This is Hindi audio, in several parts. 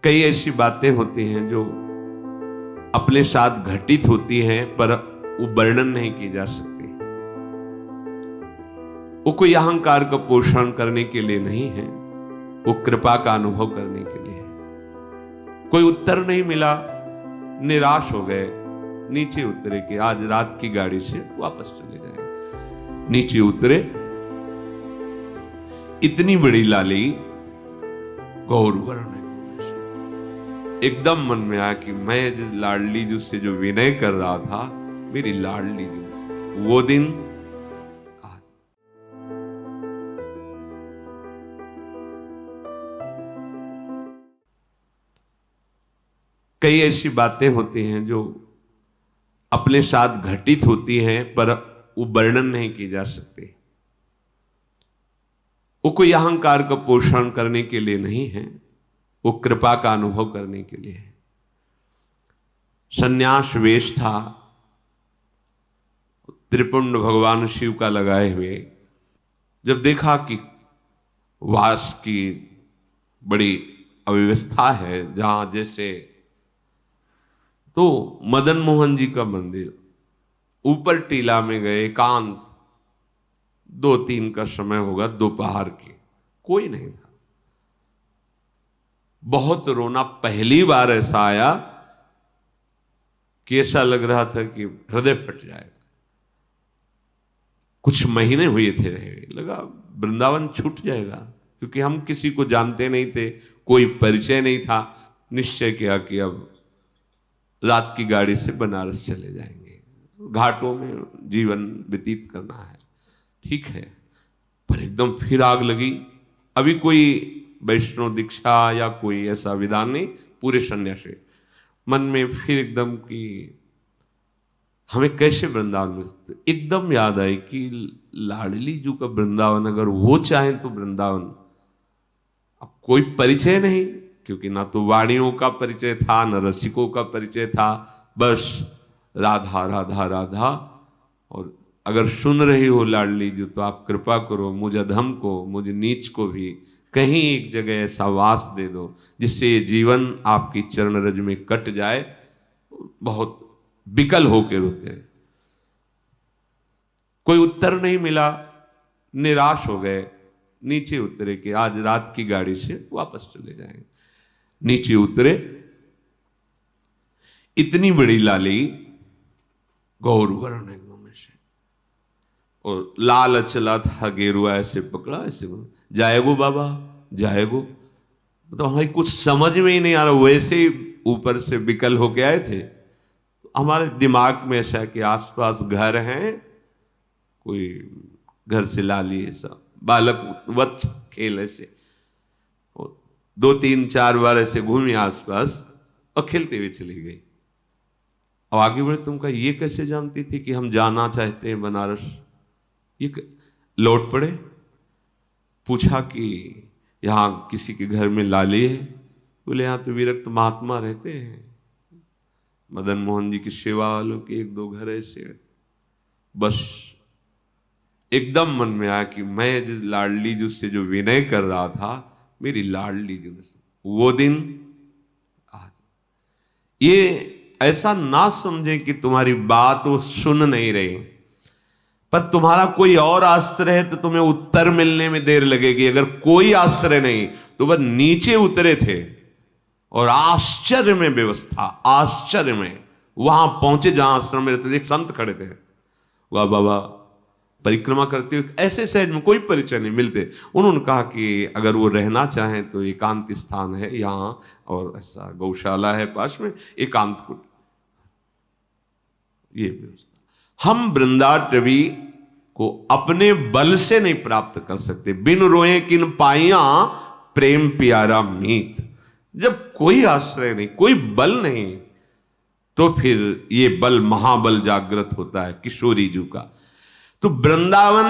कई ऐसी बातें होती हैं जो अपने साथ घटित होती हैं पर वो वर्णन नहीं की जा सकती। वो कोई अहंकार का पोषण करने के लिए नहीं है, वो कृपा का अनुभव करने के लिए है। कोई उत्तर नहीं मिला, निराश हो गए, नीचे उतरे कि आज रात की गाड़ी से वापस चले जाएंगे। नीचे उतरे, इतनी बड़ी लाली गौर वर्ण, एकदम मन में आया कि मैं जो लाडली जू से जो विनय कर रहा था, मेरी लाडली जू से वो दिन आज। कई ऐसी बातें होती हैं जो अपने साथ घटित होती हैं पर वो वर्णन नहीं की जा सकती। वो कोई अहंकार का पोषण करने के लिए नहीं है, वो कृपा का अनुभव करने के लिए है। सन्यास वेश था, त्रिपुंड भगवान शिव का लगाए हुए। जब देखा कि वास की बड़ी अव्यवस्था है जहां जैसे, तो मदन मोहन जी का मंदिर ऊपर टीला में गए, एकांत, 2-3 का समय होगा, दोपहर के, कोई नहीं था। बहुत रोना, पहली बार ऐसा आया कि ऐसा लग रहा था कि हृदय फट जाएगा। कुछ महीने हुए थे रहे, लगा वृंदावन छूट जाएगा, क्योंकि हम किसी को जानते नहीं थे, कोई परिचय नहीं था। निश्चय किया कि अब रात की गाड़ी से बनारस चले जाएंगे, घाटों में जीवन व्यतीत करना है, ठीक है। पर एकदम फिर आग लगी। अभी कोई वैष्णव दीक्षा या कोई ऐसा विधान नहीं, पूरे सन्यासी मन में फिर एकदम कि हमें कैसे वृंदावन में। एकदम याद आई कि लाडली जू का वृंदावन, अगर वो चाहें तो वृंदावन। अब कोई परिचय नहीं, क्योंकि ना तो वाणियों का परिचय था, न रसिकों का परिचय था, बस राधा राधा राधा। और अगर सुन रही हो लाडली जू तो आप कृपा करो, मुझ अधम को, मुझ नीच को भी कहीं एक जगह ऐसा वास दे दो जिससे ये जीवन आपकी चरण रज में कट जाए। बहुत विकल होकर रुके, कोई उत्तर नहीं मिला, निराश हो गए, नीचे उतरे कि आज रात की गाड़ी से वापस चले जाएंगे। नीचे उतरे, इतनी बड़ी लाली गौर वर्ण एकदम से, और लाल चला था, गेरुआ ऐसे पकड़ा, ऐसे जाएगो बाबा जाएगो। तो हमें कुछ समझ में ही नहीं आ रहा, वैसे ही ऊपर से विकल होके आए थे। तो हमारे दिमाग में ऐसा कि आसपास घर हैं, कोई घर से लाली ऐसा बालक वत खेल ऐसे, और 2-3-4 बार ऐसे घूमी आसपास और खेलते हुए चली गई। अब आगे बढ़े, तुमका ये कैसे जानती थी कि हम जाना चाहते हैं बनारस? ये लौट पड़े, पूछा कि यहाँ किसी के घर में लाली है? बोले यहाँ तो विरक्त महात्मा रहते हैं, मदन मोहन जी की सेवा वालों के 1-2 घर ऐसे। बस एकदम मन में आया कि मैं जो लाडली जू से जो विनय कर रहा था, मेरी लाडली जू से वो दिन आज। ये ऐसा ना समझे कि तुम्हारी बात वो सुन नहीं रही, पर तुम्हारा कोई और आश्रय है तो तुम्हें उत्तर मिलने में देर लगेगी। अगर कोई आश्रय नहीं तो वह नीचे उतरे थे और आश्चर्य में व्यवस्था, आश्चर्य में वहां पहुंचे जहां आश्रम में रहते थे। एक संत खड़े थे, वाह बाबा परिक्रमा करते हुए, ऐसे सहज में कोई परिचय नहीं मिलते। उन्होंने कहा कि अगर वो रहना चाहें तो एकांत स्थान है यहाँ, और ऐसा गौशाला है पास में, एकांत कुट, ये व्यवस्था। हम वृंदाटवी को अपने बल से नहीं प्राप्त कर सकते। बिन रोए किन पाइया प्रेम प्यारा मीत। जब कोई आश्रय नहीं, कोई बल नहीं, तो फिर ये बल महाबल जागृत होता है किशोरी जू का। तो वृंदावन,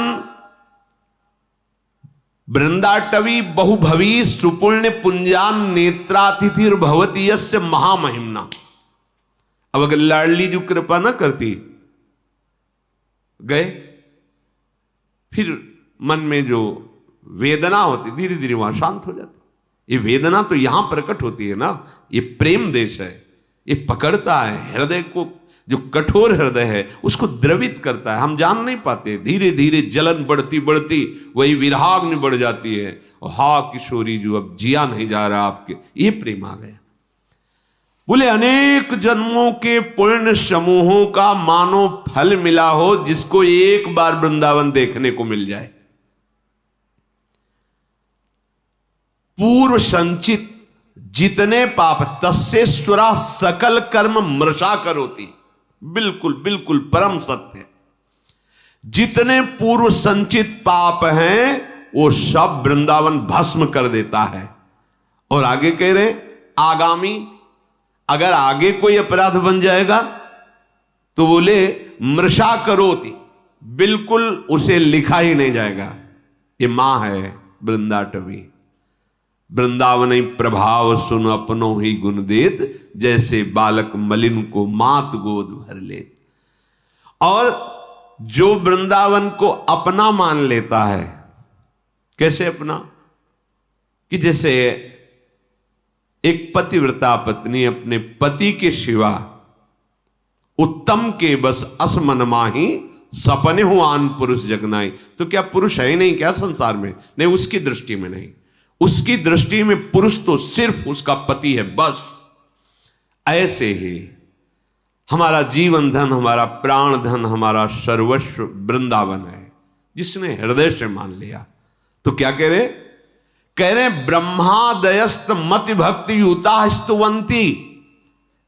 वृंदाटवी बहुभवी सुपुण्य पुंजान नेत्रातिथिर भवती यस्य महामहिमना। अब अगर लाडली जू कृपा ना करती, गए, फिर मन में जो वेदना होती धीरे धीरे वहां शांत हो जाती। ये वेदना तो यहां प्रकट होती है ना, ये प्रेम देश है, ये पकड़ता है हृदय को, जो कठोर हृदय है उसको द्रवित करता है। हम जान नहीं पाते, धीरे धीरे जलन बढ़ती बढ़ती वही विरहाग्नि बढ़ जाती है, और हा किशोरी जो अब जिया नहीं जा रहा आपके, ये प्रेम आ गया। बोले अनेक जन्मों के पुण्य समूहों का मानो फल मिला हो, जिसको एक बार वृंदावन देखने को मिल जाए। पूर्व संचित जितने पाप तस्सेश्वरा सकल कर्म मृषा करोति, बिल्कुल बिल्कुल परम सत्य। जितने पूर्व संचित पाप हैं वो सब वृंदावन भस्म कर देता है। और आगे कह रहे आगामी, अगर आगे कोई अपराध बन जाएगा तो बोले मृषा करोति, बिल्कुल उसे लिखा ही नहीं जाएगा। ये मां है वृंदाटवी, वृंदावन प्रभाव सुन अपनो ही गुण देत, जैसे बालक मलिन को मात गोद भर लेत। और जो वृंदावन को अपना मान लेता है, कैसे अपना, कि जैसे एक पतिव्रता पत्नी अपने पति के सिवा उत्तम के बस असमन माही, सपने हो आन पुरुष जगनाई। तो क्या पुरुष है ही नहीं क्या संसार में? नहीं, उसकी दृष्टि में नहीं, उसकी दृष्टि में पुरुष तो सिर्फ उसका पति है बस। ऐसे ही हमारा जीवन धन, हमारा प्राण धन, हमारा सर्वस्व वृंदावन है, जिसने हृदय से मान लिया। तो क्या कह रहे ब्रह्मादयस्त मति भक्ति युता स्तुवंती।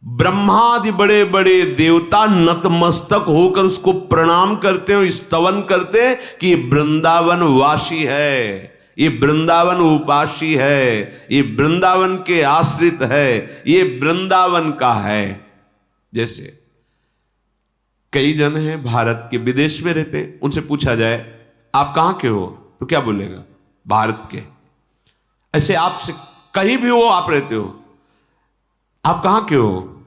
ब्रह्मादि बड़े बड़े देवता नतमस्तक होकर उसको प्रणाम करते हो, स्तवन करते कि वृंदावन वासी है, ये वृंदावन उपासी है, ये वृंदावन के आश्रित है, ये वृंदावन का है। जैसे कई जन हैं भारत के विदेश में रहते हैं, उनसे पूछा जाए आप कहां के हो तो क्या बोलेगा? भारत के। ऐसे आपसे कहीं भी हो, आप रहते हो, आप कहां के हो?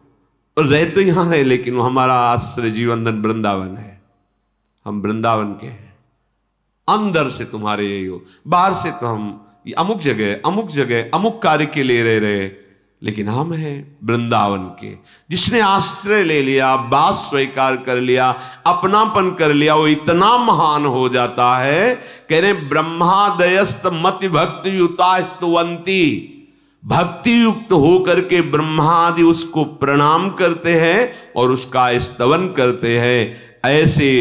और रह तो यहां है, लेकिन हमारा आश्रय जीवन धन वृंदावन है, हम वृंदावन के हैं। अंदर से तुम्हारे यही हो, बाहर से तो हम अमुक जगह अमुक कार्य के लिए रह रहे, लेकिन हम हैं वृंदावन के। जिसने आश्रय ले लिया, बात स्वीकार कर लिया, अपनापन कर लिया, वो इतना महान हो जाता है। कह रहे ब्रह्मादयस्त मति भक्ति युता स्तुवंती, भक्ति युक्त होकर के ब्रह्मादि उसको प्रणाम करते हैं और उसका स्तवन करते हैं। ऐसे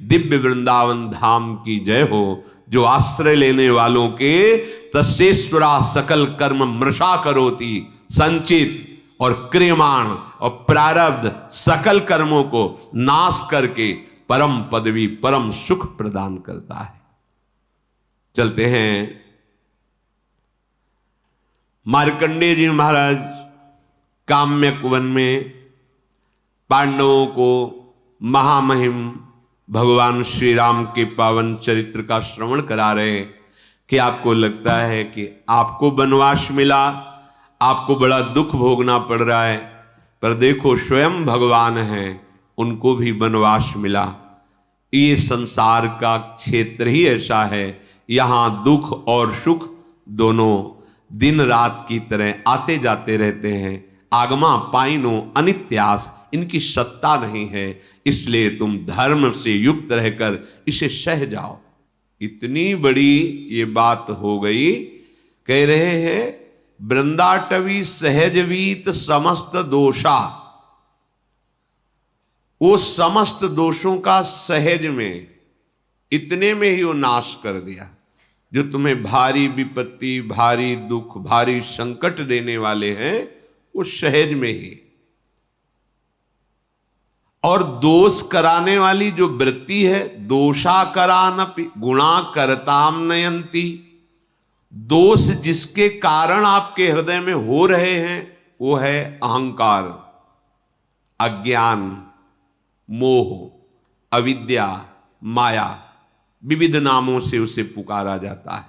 दिव्य वृंदावन धाम की जय हो, जो आश्रय लेने वालों के तस्सेश्वरा सकल कर्म मृषा करोति, संचित और क्रियमाण और प्रारब्ध सकल कर्मों को नाश करके परम पदवी परम सुख प्रदान करता है। चलते हैं मार्कंडेय जी महाराज काम्यक वन में पांडवों को महामहिम भगवान श्री राम के पावन चरित्र का श्रवण करा रहे। कि आपको लगता है कि आपको वनवास मिला, आपको बड़ा दुख भोगना पड़ रहा है, पर देखो स्वयं भगवान हैं, उनको भी वनवास मिला। ये संसार का क्षेत्र ही ऐसा है, यहाँ दुख और सुख दोनों दिन रात की तरह आते जाते रहते हैं। आगमा पाइनो अनित्यास, इनकी सत्ता नहीं है, इसलिए तुम धर्म से युक्त रहकर इसे सह जाओ। इतनी बड़ी ये बात हो गई। कह रहे हैं वृंदाटवी सहजवीत समस्त दोषा, वो समस्त दोषों का सहज में, इतने में ही वो नाश कर दिया। जो तुम्हें भारी विपत्ति, भारी दुख, भारी संकट देने वाले हैं, वो सहज में ही। और दोष कराने वाली जो वृत्ति है, दोषा करानपि गुणा करताम नयंती, दोष जिसके कारण आपके हृदय में हो रहे हैं वो है अहंकार, अज्ञान, मोह, अविद्या, माया, विविध नामों से उसे पुकारा जाता है।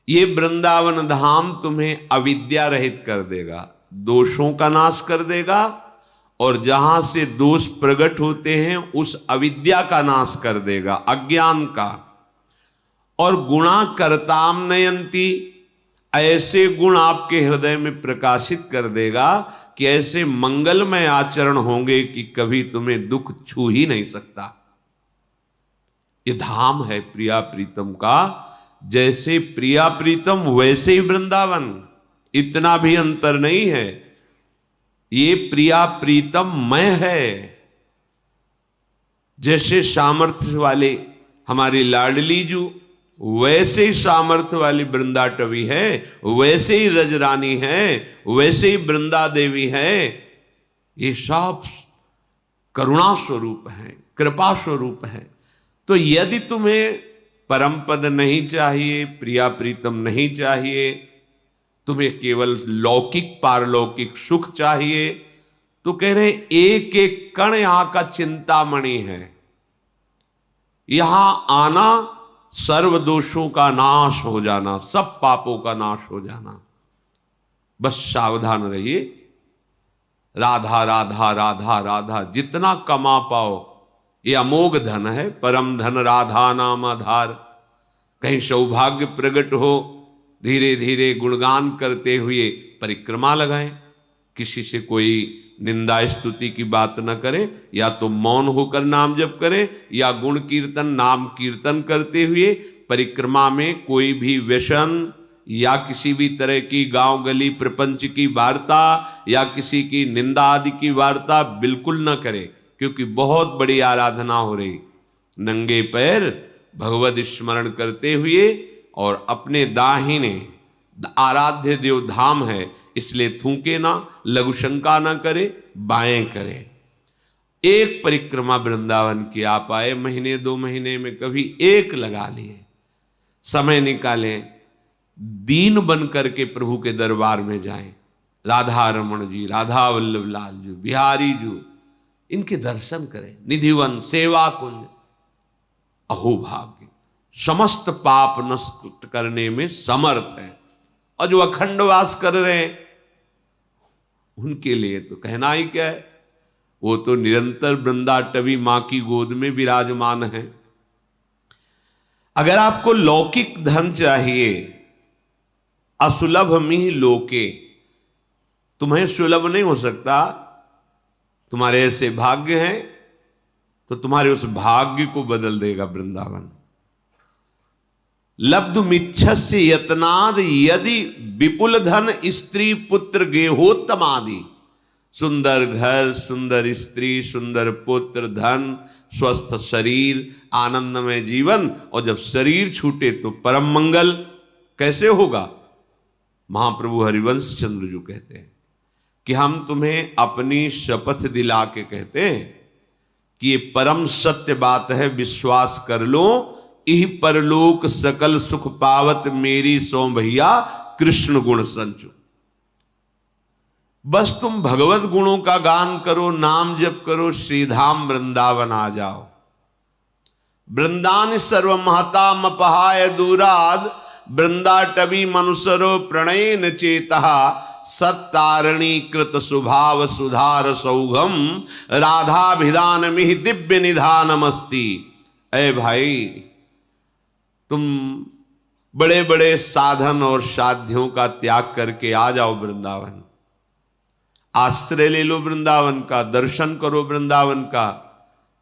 ये वृंदावन धाम तुम्हें अविद्या रहित कर देगा, दोषों का नाश कर देगा, और जहां से दोष प्रकट होते हैं उस अविद्या का नाश कर देगा, अज्ञान का। और गुणा करताम नयंती, ऐसे गुण आपके हृदय में प्रकाशित कर देगा कि ऐसे मंगलमय आचरण होंगे कि कभी तुम्हें दुख छू ही नहीं सकता। ये धाम है प्रिया प्रीतम का। जैसे प्रिया प्रीतम वैसे ही वृंदावन, इतना भी अंतर नहीं है। ये प्रिया प्रीतम मय है। जैसे सामर्थ्य वाले हमारी लाडली जू, वैसे ही सामर्थ्य वाली वृंदाटवी है, वैसे ही रजरानी है, वैसे ही वृंदा देवी है। ये सब करुणा स्वरूप है, कृपा स्वरूप है। तो यदि तुम्हें परम पद नहीं चाहिए, प्रिया प्रीतम नहीं चाहिए, तुम्हें केवल लौकिक पारलौकिक सुख चाहिए, तो कह रहे एक एक कण यहां का चिंतामणि है। यहां आना सर्व दोषों का नाश हो जाना, सब पापों का नाश हो जाना। बस सावधान रहिए। राधा राधा राधा राधा जितना कमा पाओ ये अमोघ धन है। परम धन राधा नाम आधार। कहीं सौभाग्य प्रकट हो, धीरे धीरे गुणगान करते हुए परिक्रमा लगाएं। किसी से कोई निंदा स्तुति की बात न करें, या तो मौन होकर नाम जप करें, या गुण कीर्तन नाम कीर्तन करते हुए परिक्रमा में कोई भी व्यसन या किसी भी तरह की गांव गली प्रपंच की वार्ता या किसी की निंदा आदि की वार्ता बिल्कुल न करें, क्योंकि बहुत बड़ी आराधना हो रही। नंगे पैर भगवद स्मरण करते हुए और अपने दाहिने आराध्य देव धाम है इसलिए थूके ना, लघु शंका ना करे, बाएं करे। एक परिक्रमा वृंदावन की आप आए, महीने 2 महीने में कभी एक लगा लिए, समय निकालें, दीन बन करके प्रभु के दरबार में जाएं। राधा रमण जी, राधा वल्लभ लाल जी, बिहारी जी, इनके दर्शन करें। निधिवन सेवा कुंज, अहो भाग्य, समस्त पाप नष्ट करने में समर्थ है। और जो अखंड वास कर रहे हैं उनके लिए तो कहना ही क्या है। वो तो निरंतर वृंदाटवी मां की गोद में विराजमान है। अगर आपको लौकिक धन चाहिए, असुलभ मिह लोके, तुम्हें सुलभ नहीं हो सकता। तुम्हारे ऐसे भाग्य हैं तो तुम्हारे उस भाग्य को बदल देगा वृंदावन। लब्धुमिच्छस्य यत्नाद यदि विपुल धन स्त्री पुत्र गेहोत्तमादि। सुंदर घर, सुंदर स्त्री, सुंदर पुत्र, धन, स्वस्थ शरीर, आनंदमय जीवन, और जब शरीर छूटे तो परम मंगल कैसे होगा। महाप्रभु हरिवंश चंद्र जी कहते हैं कि हम तुम्हें अपनी शपथ दिला के कहते हैं कि ये परम सत्य बात है, विश्वास कर लो। इह परलोक सकल सुख पावत मेरी सो भैया कृष्ण गुण संचु। बस तुम भगवत गुणों का गान करो, नाम जप करो, श्रीधाम वृंदावन आ जाओ। वृंदान सर्व महता मपहाय दूराद, वृंदाटवी मनुसरो प्रणयन चेता। सत्तारणी कृत सुभाव सुधार सौघम, राधाभिधान मिहि दिव्य निधानमस्ति। ऐ भाई, तुम बड़े बड़े साधन और साध्यों का त्याग करके आ जाओ वृंदावन। आश्रय ले लो वृंदावन का, दर्शन करो वृंदावन का।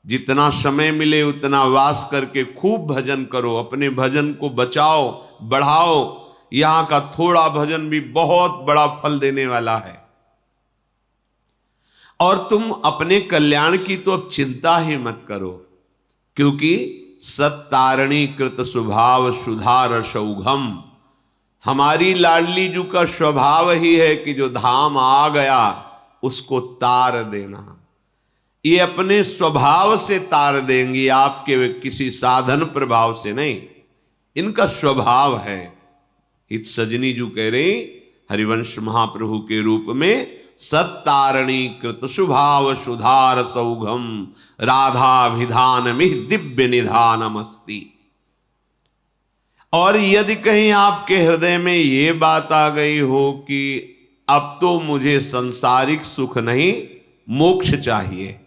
जितना समय मिले उतना वास करके खूब भजन करो, अपने भजन को बचाओ, बढ़ाओ। यहां का थोड़ा भजन भी बहुत बड़ा फल देने वाला है। और तुम अपने कल्याण की तो अब चिंता ही मत करो, क्योंकि सत्तारणी कृत स्वभाव सुधार सौघम। हमारी लाडली जू का स्वभाव ही है कि जो धाम आ गया उसको तार देना। ये अपने स्वभाव से तार देंगी, आपके किसी साधन प्रभाव से नहीं, इनका स्वभाव है। इत सजनी जू कह रही हरिवंश महाप्रभु के रूप में, सत्तारणी कृत स्वभाव सुधार सौघम, राधाभिधान मिह दिव्य निधानमस्ति। और यदि कहीं आपके हृदय में ये बात आ गई हो कि अब तो मुझे सांसारिक सुख नहीं, मोक्ष चाहिए,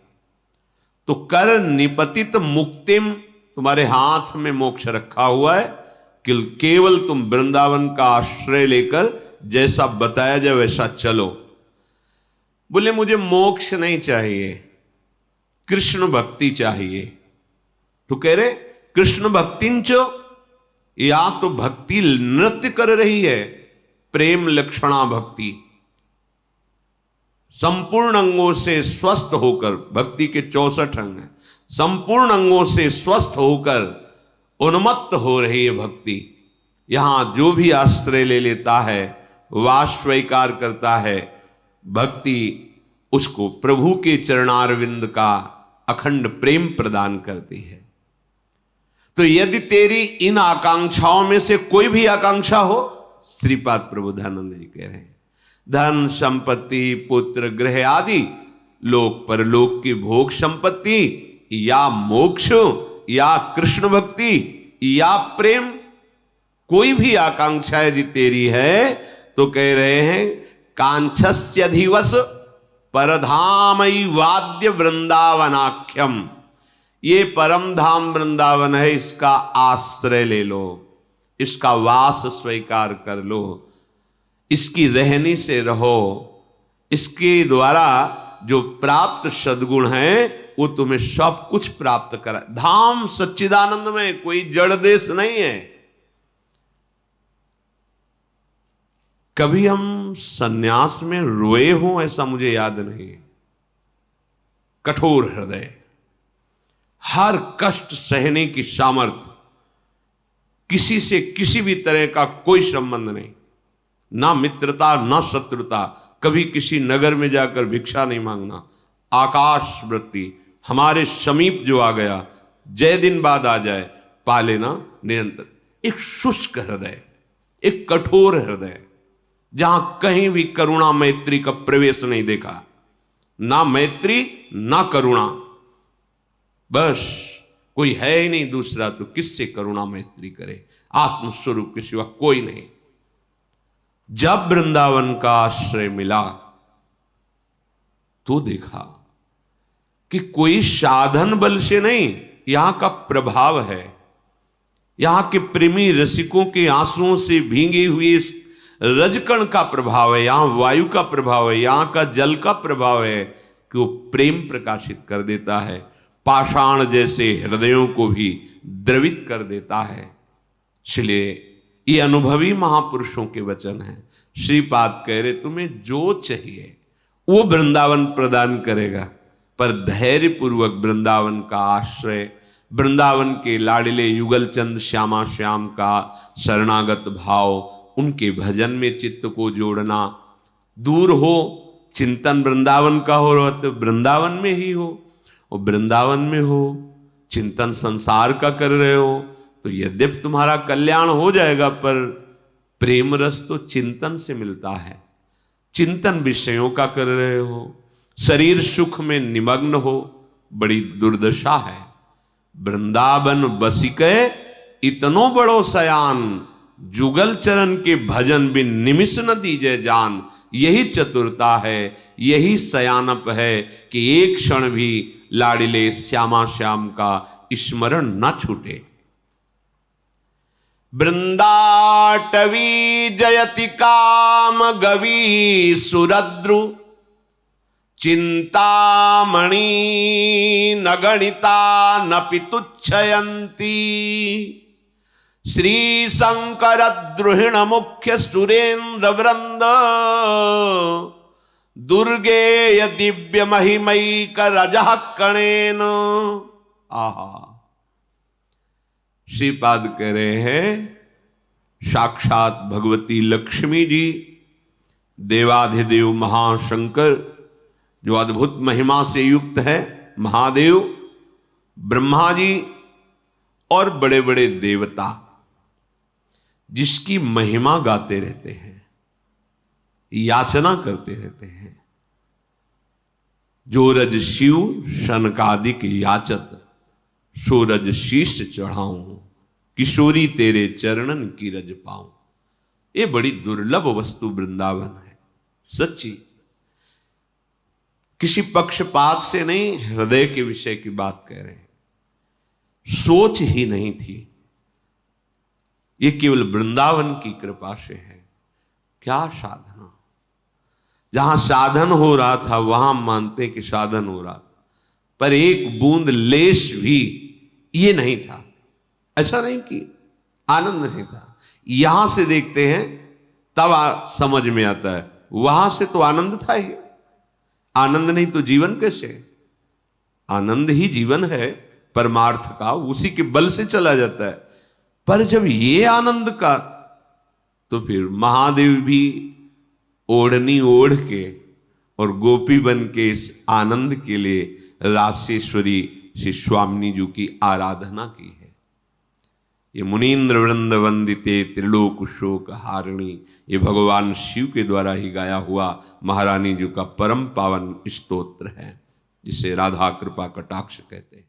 तो कर निपतित मुक्तिम, तुम्हारे हाथ में मोक्ष रखा हुआ है, केवल तुम वृंदावन का आश्रय लेकर जैसा बताया जाए वैसा चलो। बोले मुझे मोक्ष नहीं चाहिए, कृष्ण भक्ति चाहिए। तो कह रहे कृष्ण भक्तिंचो, या तो भक्ति नृत्य कर रही है, प्रेम लक्षणा भक्ति, संपूर्ण अंगों से स्वस्थ होकर, भक्ति के 64 अंग हैं, संपूर्ण अंगों से स्वस्थ होकर उन्मत्त हो रही है भक्ति। यहां जो भी आश्रय ले लेता है, वास स्वीकार करता है, भक्ति उसको प्रभु के चरणारविंद का अखंड प्रेम प्रदान करती है। तो यदि तेरी इन आकांक्षाओं में से कोई भी आकांक्षा हो, श्रीपाद प्रबोधानंद जी कह रहे हैं, धन संपत्ति पुत्र गृह आदि लोक परलोक की भोग संपत्ति, या मोक्ष, या कृष्ण भक्ति, या प्रेम, कोई भी आकांक्षा यदि तेरी है तो कह रहे हैं कांक्षस्यधिवस परधामई वाद्य वृंदावनाख्यम, ये परम धाम वृंदावन है, इसका आश्रय ले लो, इसका वास स्वीकार कर लो, इसकी रहनी से रहो, इसके द्वारा जो प्राप्त सद्गुण है वो तुम्हें सब कुछ प्राप्त करा। धाम सच्चिदानंद में कोई जड़ देश नहीं है। कभी हम सन्यास में रोए हों ऐसा मुझे याद नहीं है। कठोर हृदय, हर कष्ट सहने की सामर्थ्य, किसी से किसी भी तरह का कोई संबंध नहीं, ना मित्रता ना शत्रुता, कभी किसी नगर में जाकर भिक्षा नहीं मांगना, आकाश वृत्ति, हमारे समीप जो आ गया जय दिन बाद आ जाए पा लेना निरंतर। एक शुष्क हृदय, एक कठोर हृदय, जहां कहीं भी करुणा मैत्री का प्रवेश नहीं देखा, ना मैत्री ना करुणा, बस कोई है ही नहीं दूसरा तो किससे करुणा मैत्री करे, आत्मस्वरूप के सिवा कोई नहीं। जब वृंदावन का आश्रय मिला तो देखा कि कोई साधन बल से नहीं, यहां का प्रभाव है, यहां के प्रेमी रसिकों के आंसुओं से भींगे हुए इस रजकण का प्रभाव है, यहां वायु का प्रभाव है, यहां का जल का प्रभाव है कि वो प्रेम प्रकाशित कर देता है, पाषाण जैसे हृदयों को भी द्रवित कर देता है। इसलिए ये अनुभवी महापुरुषों के वचन हैं। श्रीपाद कह रहे तुम्हें जो चाहिए वो वृंदावन प्रदान करेगा, पर धैर्य पूर्वक वृंदावन का आश्रय, वृंदावन के लाडले युगलचंद श्यामा श्याम का शरणागत भाव, उनके भजन में चित्त को जोड़ना, दूर हो चिंतन वृंदावन का हो रहा तो वृंदावन में ही हो, और वृंदावन में हो चिंतन संसार का कर रहे हो तो यद्यपि तुम्हारा कल्याण हो जाएगा, पर प्रेम रस तो चिंतन से मिलता है। चिंतन विषयों का कर रहे हो, शरीर सुख में निमग्न हो, बड़ी दुर्दशा है। वृंदावन बसिके इतनो बड़ो सयान, जुगल चरण के भजन बिन निमिष न दीजे जान। यही चतुरता है, यही सयानप है कि एक क्षण भी लाडिले श्यामा श्याम का स्मरण न छूटे। वृंदाटवी जयति काम गवी सुरद्रु, चिंतामणि न गणिता न पितुच्छयंती। श्री शंकर द्रुहिण मुख्य सुरेंद्र वृंद, दुर्गेय दिव्य महिमैक रजः कणेन। आहा, श्रीपाद कह रहे हैं साक्षात भगवती लक्ष्मी जी, देवाधिदेव महाशंकर जो अद्भुत महिमा से युक्त है, महादेव, ब्रह्मा जी और बड़े बड़े देवता जिसकी महिमा गाते रहते हैं, याचना करते रहते हैं। जो रज शिव शनकादिक याचत, सूरज शीश चढ़ाऊं, किशोरी तेरे चरणन की रज पाऊं। ये बड़ी दुर्लभ वस्तु वृंदावन है, सच्ची। किसी पक्षपात से नहीं, हृदय के विषय की बात कह रहे हैं। सोच ही नहीं थी, ये केवल वृंदावन की कृपा से है। क्या साधना, जहां साधन हो रहा था वहां मानते कि साधन हो रहा, पर एक बूंद लेश भी ये नहीं था, ऐसा नहीं कि आनंद नहीं था। यहां से देखते हैं तब समझ में आता है, वहां से तो आनंद था ही। आनंद नहीं तो जीवन कैसे? आनंद ही जीवन है परमार्थ का, उसी के बल से चला जाता है। पर जब ये आनंद का, तो फिर महादेव भी ओढ़नी ओढ़ के और गोपी बन के इस आनंद के लिए रासेश्वरी श्री स्वामिनी जी की आराधना की है। ये मुनीन्द्र वृंद वंदिते त्रिलोक शोक हारिणी, ये भगवान शिव के द्वारा ही गाया हुआ महारानी जी का परम पावन स्तोत्र है, जिसे राधा कृपा कटाक्ष कहते हैं।